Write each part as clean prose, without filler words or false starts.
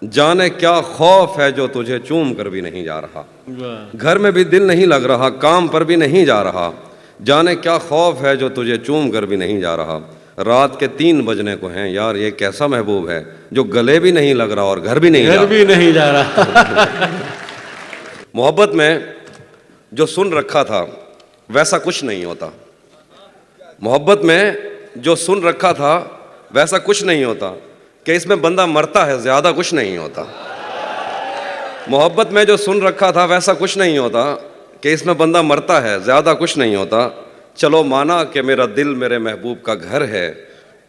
जाने क्या खौफ है जो तुझे चूम कर भी नहीं जा रहा। घर में भी दिल नहीं लग रहा, काम पर भी नहीं जा रहा। जाने क्या खौफ है जो तुझे चूम कर भी नहीं जा रहा। रात के 3 बजने को हैं, यार ये कैसा महबूब है जो गले भी नहीं लग रहा और घर भी नहीं जा रहा। मोहब्बत में जो सुन रखा था वैसा कुछ नहीं होता। मोहब्बत में जो सुन रखा था वैसा कुछ नहीं होता कि इसमें बंदा मरता है, ज़्यादा कुछ नहीं होता। मोहब्बत में जो सुन रखा था वैसा कुछ नहीं होता कि इसमें बंदा मरता है, ज़्यादा कुछ नहीं होता। चलो माना कि मेरा दिल मेरे महबूब का घर है,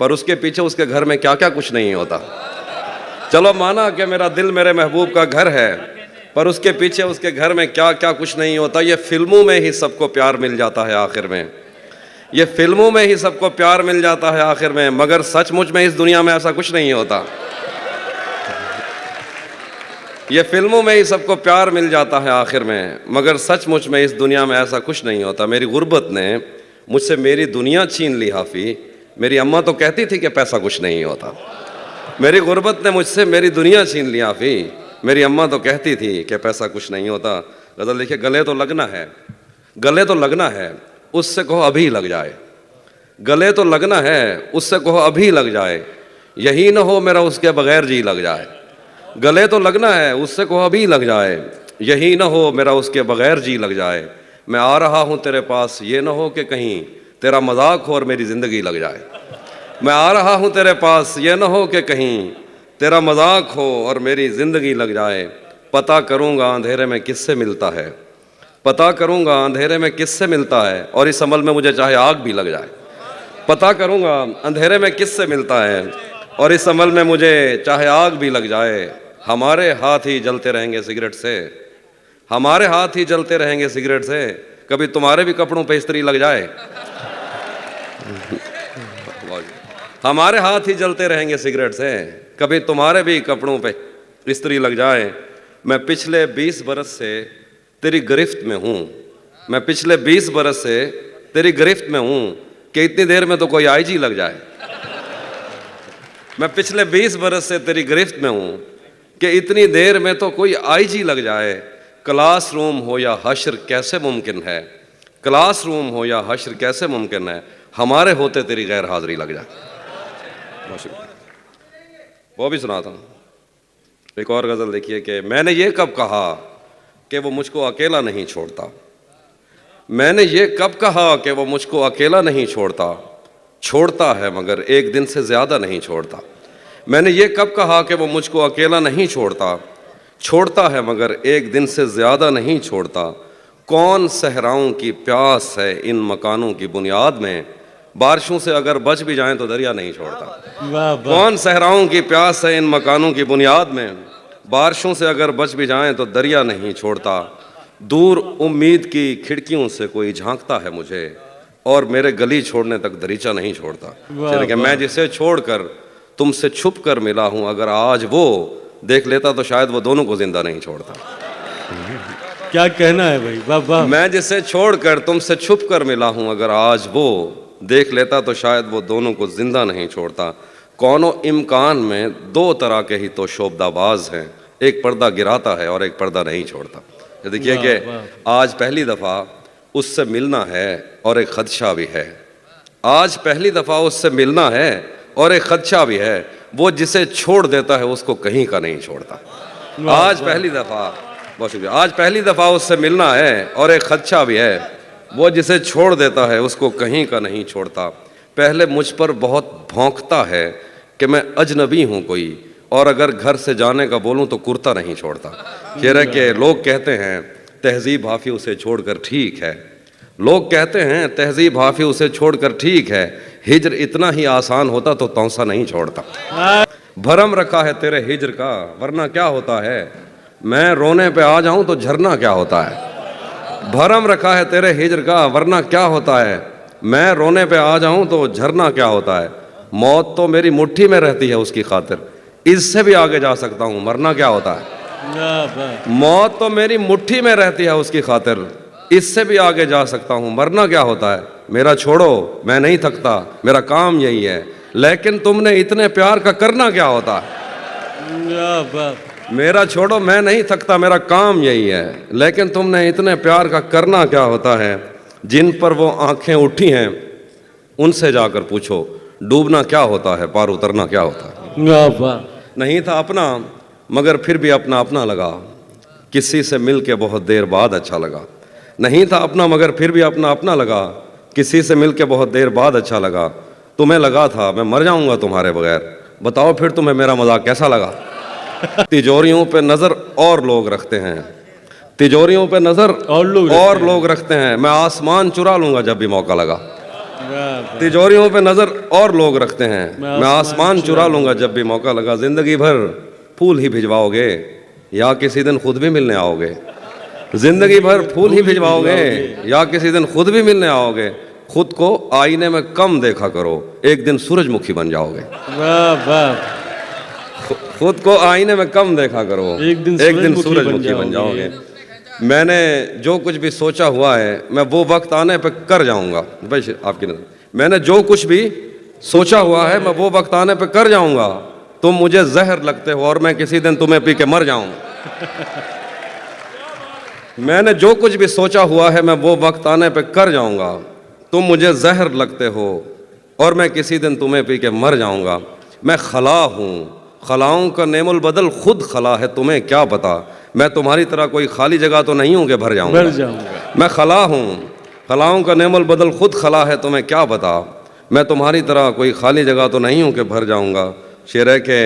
पर उसके पीछे उसके घर में क्या क्या कुछ नहीं होता। चलो माना कि मेरा दिल मेरे महबूब का घर है, पर उसके पीछे उसके घर में क्या क्या कुछ नहीं होता। ये फिल्मों में ही सबको प्यार मिल जाता है आखिर में, ये फिल्मों में ही सबको प्यार मिल जाता है आखिर में, मगर सचमुच में इस दुनिया में ऐसा कुछ नहीं होता। ये फिल्मों में ही सबको प्यार मिल जाता है आखिर में, मगर सचमुच में इस दुनिया में ऐसा कुछ नहीं होता। मेरी गुर्बत ने मुझसे मेरी दुनिया छीन ली हाफी। मेरी अम्मा तो कहती थी कि पैसा कुछ नहीं होता। मेरी गुर्बत ने मुझसे मेरी दुनिया छीन ली हाफी। मेरी अम्मा तो कहती थी कि पैसा कुछ नहीं होता। गज़ल देखिए, गले तो लगना है, गले तो लगना है, उससे कहो अभी लग जाए। गले तो लगना है, उससे कहो अभी लग जाए। यही ना हो मेरा उसके बगैर जी लग जाए। गले तो लगना है, उससे कहो अभी लग जाए। यही ना हो मेरा उसके बगैर जी लग जाए। मैं आ रहा हूँ तेरे पास, ये ना हो कि कहीं तेरा मजाक हो और मेरी ज़िंदगी लग जाए। मैं आ रहा हूँ तेरे पास, ये ना हो कि कहीं तेरा मजाक हो और मेरी ज़िंदगी लग जाए। पता करूँगा अंधेरे में किससे मिलता है, पता करूँगा अंधेरे में किससे मिलता है, और इस अमल में मुझे चाहे आग भी लग जाए। पता करूँगा अंधेरे में किससे मिलता है, और इस अमल में मुझे चाहे आग भी लग जाए। हमारे हाथ ही जलते रहेंगे सिगरेट से, हमारे हाथ ही जलते रहेंगे सिगरेट से। कभी तुम्हारे भी कपड़ों पे इस्त्री लग जाए। हमारे हाथ ही जलते रहेंगे सिगरेट से, कभी तुम्हारे भी कपड़ों पे इस्त्री लग जाए। मैं पिछले 20 बरस से तेरी गिरफ्त में हूँ, मैं पिछले 20 बरस से तेरी गिरफ्त में हूँ कि इतनी देर में तो कोई आईजी लग जाए। मैं पिछले 20 बरस से तेरी गिरफ्त में हूँ कि इतनी देर में तो कोई आईजी लग जाए। क्लासरूम हो या हश्र कैसे मुमकिन है, क्लासरूम हो या हश्र कैसे मुमकिन है, हमारे होते तेरी गैर हाजिरी लग जाए। वो भी सुनाता हूँ। एक और गज़ल देखिए कि मैंने ये कब कहा कि वो मुझको अकेला नहीं छोड़ता। मैंने ये कब कहा कि वो मुझको अकेला नहीं छोड़ता। छोड़ता है मगर एक दिन से ज़्यादा नहीं छोड़ता। मैंने ये कब कहा कि वो मुझको अकेला नहीं छोड़ता। छोड़ता है मगर एक दिन से ज़्यादा नहीं छोड़ता। कौन सहराओं की प्यास है इन मकानों की बुनियाद में, बारिशों से अगर बच भी जाएं तो दरिया नहीं छोड़ता। कौन सहराओं की प्यास है इन मकानों की बुनियाद में, बारिशों से अगर बच भी जाएं तो दरिया नहीं छोड़ता। दूर उम्मीद की खिड़कियों से कोई झांकता है मुझे, और मेरे गली छोड़ने तक दरीचा नहीं छोड़ता। कि मैं जिसे छोड़कर तुमसे छुप कर मिला हूँ, अगर आज वो देख लेता तो शायद वो दोनों को जिंदा नहीं छोड़ता। क्या कहना है भाई, वाह वाह। मैं जिसे छोड़कर तुमसे छुप कर मिला हूँ, अगर आज वो देख लेता तो शायद वो दोनों को जिंदा नहीं छोड़ता। कौनो इम्कान में 2 तरह के ही तो शोबदाबाज हैं, एक पर्दा गिराता है और एक पर्दा नहीं छोड़ता। देखिए कि आज पहली दफ़ा उससे मिलना है और एक खदशा भी है। आज पहली दफ़ा उससे मिलना है और एक खदशा भी है। वो जिसे छोड़ देता है उसको कहीं का नहीं छोड़ता। आज पहली दफ़ा, बहुत शुक्रिया, आज पहली दफ़ा उससे मिलना है और एक खदशा भी है। वो जिसे छोड़ देता है उसको कहीं का नहीं छोड़ता। पहले मुझ पर बहुत भौंकता है कि मैं अजनबी हूँ कोई, और अगर घर से जाने का बोलूँ तो कुर्ता नहीं छोड़ता। कह रहे कि लोग कहते हैं तहजीब हाफी उसे छोड़कर ठीक है, लोग कहते हैं तहजीब हाफी उसे छोड़कर ठीक है। हिजर इतना ही आसान होता तो तौसा नहीं छोड़ता। भरम रखा है तेरे हिजर का, वरना क्या होता है, मैं रोने पे आ जाऊं तो झरना क्या होता है। भरम रखा है तेरे हिजर का, वरना क्या होता है, मैं रोने पे आ जाऊं तो झरना क्या होता है। मौत तो मेरी मुट्ठी में रहती है उसकी खातिर, इससे भी आगे जा सकता हूं, मरना क्या होता है। मौत तो मेरी मुट्ठी में रहती है उसकी खातिर, इससे भी आगे जा सकता हूं, मरना क्या होता है। मेरा छोड़ो, मैं नहीं थकता, मेरा काम यही है, लेकिन तुमने इतने प्यार का करना क्या होता है। वाह वाह। मेरा छोड़ो, मैं नहीं थकता, मेरा काम यही है। लेकिन तुमने इतने प्यार का करना क्या होता है? जिन पर वो आंखें उठी हैं उनसे जाकर पूछो, डूबना क्या होता है, पार उतरना क्या होता है। वाह वाह। नहीं था अपना मगर फिर भी अपना अपना लगा, किसी से मिल के बहुत देर बाद अच्छा लगा। नहीं था अपना मगर फिर भी अपना अपना लगा, किसी से मिल के बहुत देर बाद अच्छा लगा। तुम्हें लगा था मैं मर जाऊंगा तुम्हारे बगैर, बताओ फिर तुम्हें मेरा मजाक कैसा लगा। तिजोरियों पे नजर और लोग रखते हैं, तिजोरियों पे नजर और लोग रखते हैं। मैं आसमान चुरा लूंगा जब भी मौका लगा। तिजोरियों पे नजर और लोग रखते हैं, मैं आसमान चुरा लूंगा जब भी मौका लगा। जिंदगी भर फूल ही भिजवाओगे या किसी दिन खुद भी मिलने आओगे। जिंदगी भर फूल ही भिजवाओगे या किसी दिन खुद भी मिलने आओगे। खुद को आईने में कम देखा करो, एक दिन सूरजमुखी बन जाओगे। वाह वाह। खुद को आईने में कम देखा करो, एक दिन सूरजमुखी बन जाओगे। मैंने जो कुछ भी सोचा हुआ है मैं वो वक्त आने पे कर जाऊंगा। भाई आपकी नजर, मैंने जो कुछ भी सोचा हुआ है मैं वो वक्त आने पे कर जाऊंगा। तुम मुझे जहर लगते हो और मैं किसी दिन तुम्हें पी के मर जाऊंगा। मैंने जो कुछ भी सोचा हुआ है मैं वो वक्त आने पे कर जाऊंगा। तुम मुझे जहर लगते हो और मैं किसी दिन तुम्हें पी के मर जाऊंगा। मैं खला हूँ, खलाओं का नेमुल बदल खुद खला है, तुम्हें क्या पता। मैं तुम्हारी तरह कोई खाली जगह तो नहीं हूँ कि भर जाऊंगा। मैं खला हूँ, खलाओं का नेमुल बदल खुद खला है, तुम्हें क्या पता। मैं तुम्हारी तरह कोई खाली जगह तो नहीं हूँ कि भर जाऊंगा। शेर है कि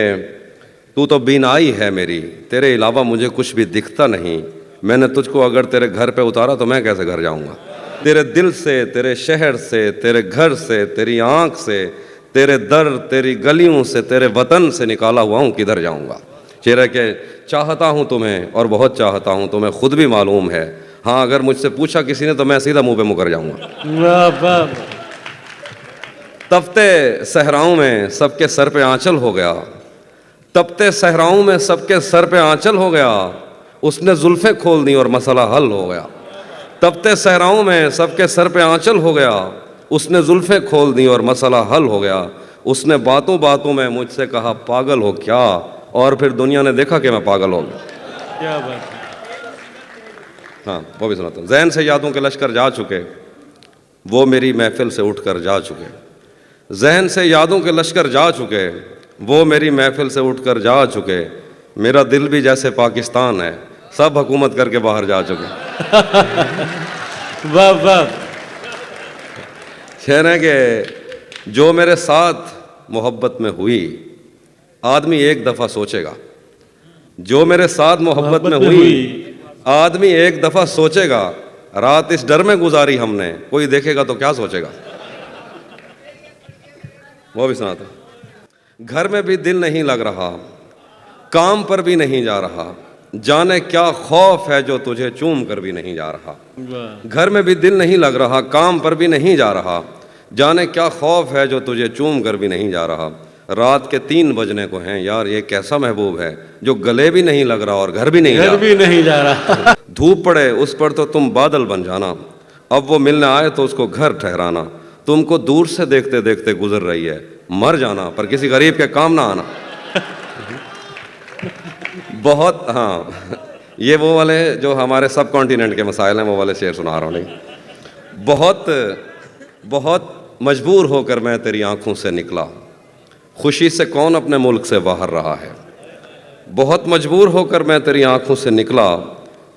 तू तो बीनाई है मेरी, तेरे अलावा मुझे कुछ भी दिखता नहीं। मैंने तुझको अगर तेरे घर पे उतारा तो मैं कैसे घर जाऊंगा। तेरे दिल से, तेरे शहर से, तेरे घर से, तेरी आंख से, तेरे दर, तेरी गलियों से, तेरे वतन से निकाला हुआ हूँ, किधर जाऊंगा। शेर है कि चाहता हूँ तुम्हें और बहुत चाहता हूँ, तुम्हें खुद भी मालूम है। हाँ अगर मुझसे पूछा किसी ने तो मैं सीधा मुंह पे मुकर जाऊंगा। तपते सहराओं में सबके सर पे आंचल हो गया, तपते सहराओं में सबके सर पे आंचल हो गया। उसने जुल्फें खोल दी और मसला हल हो गया। तपते सहराओं में सबके सर पे आंचल हो गया, उसने जुल्फें खोल दी और मसला हल हो गया। उसने बातों बातों में मुझसे कहा पागल हो क्या, और फिर दुनिया ने देखा कि मैं पागल हो गया। क्या बात है। हाँ वो भी सुनाता हूँ। ज़हन से यादों के लश्कर जा चुके, वो मेरी महफिल से उठकर जा चुके। जहन से यादों के लश्कर जा चुके, वो मेरी महफिल से उठकर जा चुके। मेरा दिल भी जैसे पाकिस्तान है, सब हुकूमत करके बाहर जा चुके। वाह वाह। शेर है कि जो मेरे साथ मोहब्बत में हुई, आदमी एक दफ़ा सोचेगा। जो मेरे साथ मोहब्बत में हुई, आदमी एक दफ़ा सोचेगा। रात इस डर में गुजारी हमने, कोई देखेगा तो क्या सोचेगा। वो भी सुनाता। घर में भी दिल नहीं लग रहा, काम पर भी नहीं जा रहा। जाने क्या खौफ है जो तुझे चूम कर भी नहीं जा रहा। घर में भी दिल नहीं लग रहा, काम पर भी नहीं जा रहा। जाने क्या खौफ है जो तुझे चूम कर भी नहीं जा रहा। रात के 3 बजने को हैं, यार ये कैसा महबूब है जो गले भी नहीं लग रहा और घर भी नहीं जा रहा। धूप पड़े उस पर तो तुम बादल बन जाना, अब वो मिलने आए तो उसको घर ठहराना। तुमको दूर से देखते देखते गुजर रही है, मर जाना पर किसी गरीब के काम ना आना। बहुत, हाँ ये वो वाले जो हमारे सब कॉन्टिनेंट के मसाइल हैं वो वाले शेर सुना रहा हूँ। नहीं, बहुत बहुत मजबूर होकर मैं तेरी आंखों से निकला, खुशी से कौन अपने मुल्क से बाहर रहा है। बहुत मजबूर होकर मैं तेरी आंखों से निकला,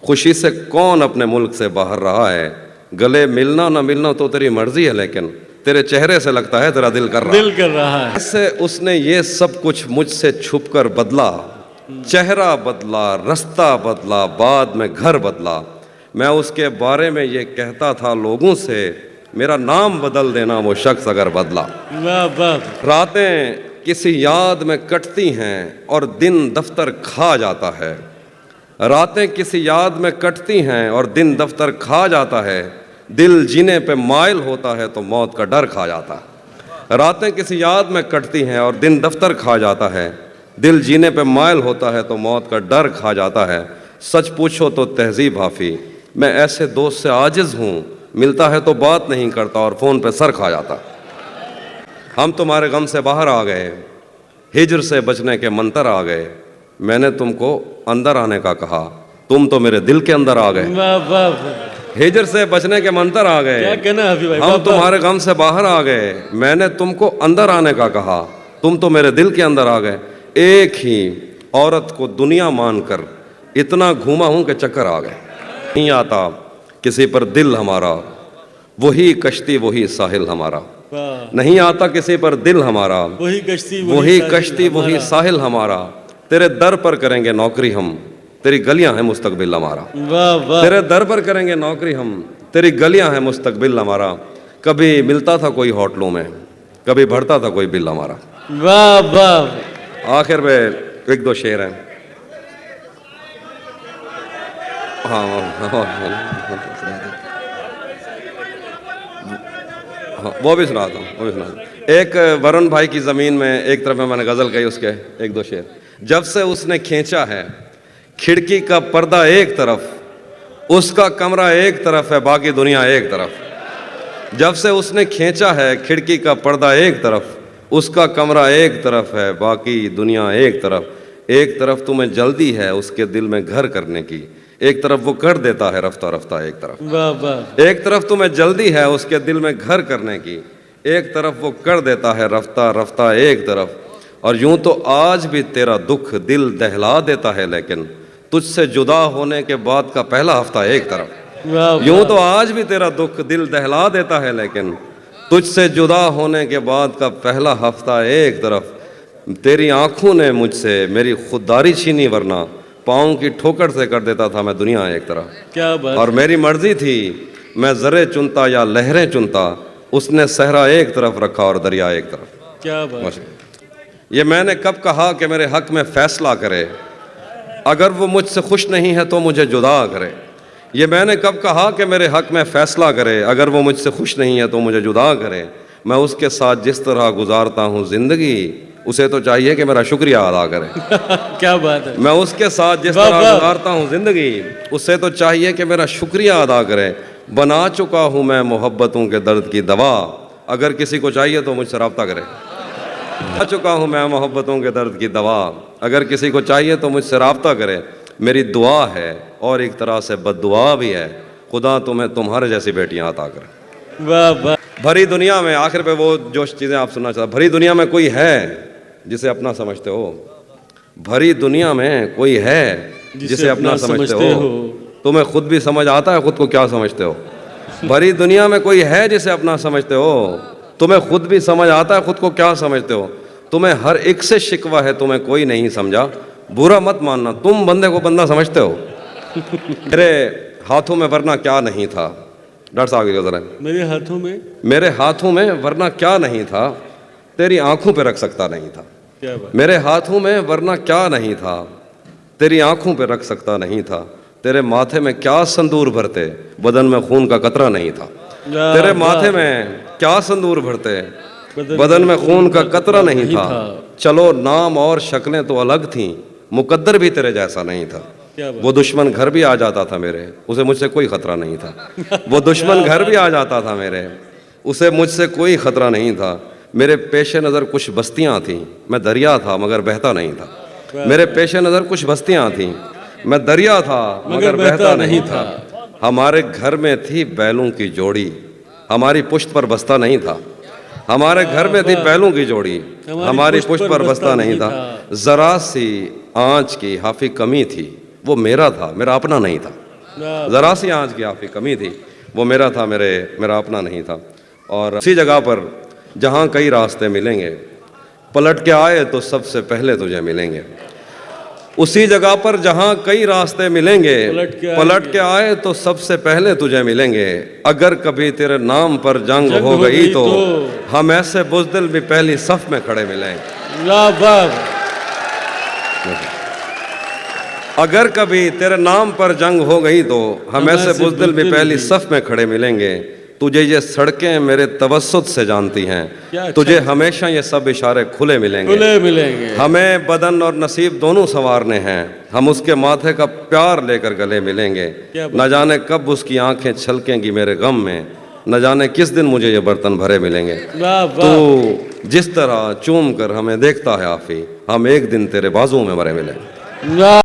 खुशी से कौन अपने मुल्क से बाहर रहा है। गले मिलना ना मिलना तो तेरी मर्जी है, लेकिन तेरे चेहरे से लगता है तेरा दिल कर रहा है। ऐसे उसने ये सब कुछ मुझसे छुप कर बदला, चेहरा बदला, रास्ता बदला, बाद में घर बदला। मैं उसके बारे में ये कहता था लोगों से, मेरा नाम बदल देना वो शख्स अगर बदला। रातें किसी याद में कटती हैं और दिन दफ्तर खा जाता है। रातें किसी याद में कटती हैं और दिन दफ्तर खा जाता है। दिल जीने पे माइल होता है तो मौत का डर खा जाता है। रातें किसी याद में कटती हैं और दिन दफ्तर खा जाता है। दिल जीने पे माइल होता है तो मौत का डर खा जाता है। सच पूछो तो तहजीब हाफी, मैं ऐसे दोस्त से आजिज़ हूँ, मिलता है तो बात नहीं करता और फ़ोन पे सर खा जाता। हम तुम्हारे गम से बाहर आ गए, हिज्र से बचने के मंतर आ गए। मैंने तुमको अंदर आने का कहा, तुम तो मेरे दिल के अंदर आ गए। वाह वाह वाह। हिजर से बचने के मंतर आ क्या गए, कहना है हफीज भाई, वाह, हम वाह। तुम्हारे गम से बाहर आ गए। मैंने तुमको अंदर आने का कहा, तुम तो मेरे दिल के अंदर आ गए। एक ही औरत को दुनिया मानकर इतना घूमा हूं कि चक्कर आ गए। नहीं आता किसी पर दिल हमारा, वही कश्ती वही साहिल हमारा। वाह। नहीं आता किसी पर दिल हमारा, वही कश्ती वही साहिल कश्ती वही हमारा। साहिल हमारा। तेरे दर पर करेंगे नौकरी हम, तेरी गलियां हैं मुस्तकबिल हमारा। वाह वाह। तेरे दर पर करेंगे नौकरी हम, तेरी गलियां हैं मुस्तकबिल हमारा। कभी मिलता था कोई होटलों में, कभी भरता था कोई बिल हमारा। वाह वाह। आखिर में एक दो शेर हैं। हाँ, वो भी सुनाता हूँ, वो भी सुनाता हूँ। एक वरुण भाई की ज़मीन में एक तरफ में मैंने गज़ल कही, उसके एक दो शेर। जब से उसने खींचा है खिड़की का पर्दा एक तरफ, उसका कमरा एक तरफ है बाकी दुनिया एक तरफ। जब से उसने खींचा है खिड़की का पर्दा एक तरफ, उसका कमरा एक तरफ है बाकी दुनिया एक तरफ। एक तरफ तुम्हें जल्दी है उसके दिल में घर करने की, एक तरफ वो कर देता है रफ्ता रफ्ता एक तरफ। वाह वाह। एक तरफ तुम्हें जल्दी है उसके दिल में घर करने की, एक तरफ वो कर देता है रफ्ता रफ्ता एक तरफ। और यूं तो आज भी तेरा दुख दिल दहला देता है, लेकिन तुझसे जुदा होने के बाद का पहला हफ्ता एक तरफ। वाह यूं तो आज भी तेरा दुख दिल दहला देता है, लेकिन तुझसे जुदा होने के बाद का पहला हफ्ता एक तरफ। तेरी आंखों ने मुझसे मेरी खुददारी छीनी, वरना पाँव की ठोकर से कर देता था मैं दुनिया एक तरफ। क्या बात। और मेरी मर्जी थी मैं जरे चुनता या लहरें चुनता, उसने सहरा एक तरफ रखा और दरिया एक तरफ। क्या बात। ये मैंने कब कहा कि मेरे हक में फैसला करे, अगर वो मुझसे खुश नहीं है तो मुझे जुदा करे। ये मैंने कब कहा कि मेरे हक में फैसला करे, अगर वो मुझसे खुश नहीं है तो मुझे जुदा करे। मैं उसके साथ जिस तरह गुजारता हूँ जिंदगी, उसे तो चाहिए कि मेरा शुक्रिया अदा करे। क्या बात है। मैं उसके साथ जिस वाह, तरह वाह। गुजारता हूँ जिंदगी, उसे तो चाहिए कि मेरा शुक्रिया अदा करे। बना चुका हूँ मैं मोहब्बतों के दर्द की दवा, अगर किसी को चाहिए तो मुझसे रब्ता करे। बना चुका हूँ मैं मोहब्बतों के दर्द की दवा, अगर किसी को चाहिए तो मुझसे रब्ता करे। मेरी दुआ है और एक तरह से बद्दुआ भी है, खुदा तुम्हें तुम्हारे जैसी बेटियां अता करे। वाह वाह। भरी दुनिया में, आखिर पे वो जो चीज़ें आप सुनना चाहते, भरी दुनिया में कोई है जिसे अपना समझते हो? भरी दुनिया में कोई है जिसे अपना समझते हो? तुम्हें खुद भी समझ आता है खुद को क्या समझते हो? भरी दुनिया में कोई है जिसे अपना समझते हो? तुम्हें खुद भी समझ आता है खुद को क्या समझते हो? तुम्हें हर एक से शिकवा है, तुम्हें कोई नहीं समझा, बुरा मत मानना, तुम बंदे को बंदा समझते हो। मेरे हाथों में वरना क्या नहीं था, डॉक्टर साहब की जरा, मेरे हाथों में, मेरे हाथों में वरना क्या नहीं था, तेरी आंखों पे रख सकता नहीं था। क्या बात। मेरे हाथों में वरना क्या नहीं था, तेरी आंखों पे रख सकता नहीं था। तेरे माथे में क्या संदूर भरते, बदन में खून का कतरा नहीं था। तेरे माथे में क्या संदूर भरते, बदन में खून का कतरा नहीं था। चलो नाम और शक्लें तो अलग थीं, मुकद्दर भी तेरे जैसा नहीं था। वो दुश्मन घर भी आ जाता था मेरे, उसे मुझसे कोई खतरा नहीं था। वो दुश्मन घर भी आ जाता था मेरे, उसे मुझसे कोई खतरा नहीं था। मेरे पेशे नज़र कुछ बस्तियां थीं, मैं दरिया था मगर बहता नहीं था। मेरे पेशे नज़र कुछ बस्तियां थीं, मैं दरिया था मगर बहता नहीं था। हमारे घर में थी बैलों की जोड़ी, हमारी पुश्त पर बस्ता नहीं था। हमारे घर में थी बैलों की जोड़ी, हमारी पुश्त पर बस्ता नहीं था। जरा सी आँच की हाफी कमी थी, वो मेरा था, मेरा अपना नहीं था। जरा सी आँच की हाफी कमी थी, वो मेरा था, मेरा अपना नहीं था। और उसी जगह पर जहाँ कई रास्ते मिलेंगे, पलट के आए तो सबसे पहले तुझे मिलेंगे। उसी जगह पर जहाँ कई रास्ते मिलेंगे, पलट के आए तो सबसे पहले तुझे मिलेंगे। अगर कभी तेरे नाम पर जंग हो गई तो हम ऐसे बुज़दिल भी पहली सफ में खड़े मिलेंगे। अगर कभी तेरे नाम पर जंग हो गई तो हम ऐसे बुज़दिल भी पहली सफ में खड़े मिलेंगे। तुझे ये सड़कें मेरे तवस्सुत से जानती हैं, तुझे हमेशा ये सब इशारे खुले मिलेंगे। हमें बदन और नसीब दोनों संवारने हैं, हम उसके माथे का प्यार लेकर गले मिलेंगे। न जाने कब उसकी आंखें छलकेंगी मेरे गम में, न जाने किस दिन मुझे ये बर्तन भरे मिलेंगे। तो जिस तरह चूम कर हमें देखता है आफी, हम एक दिन तेरे बाजुओं में भरे मिलेंगे। वाह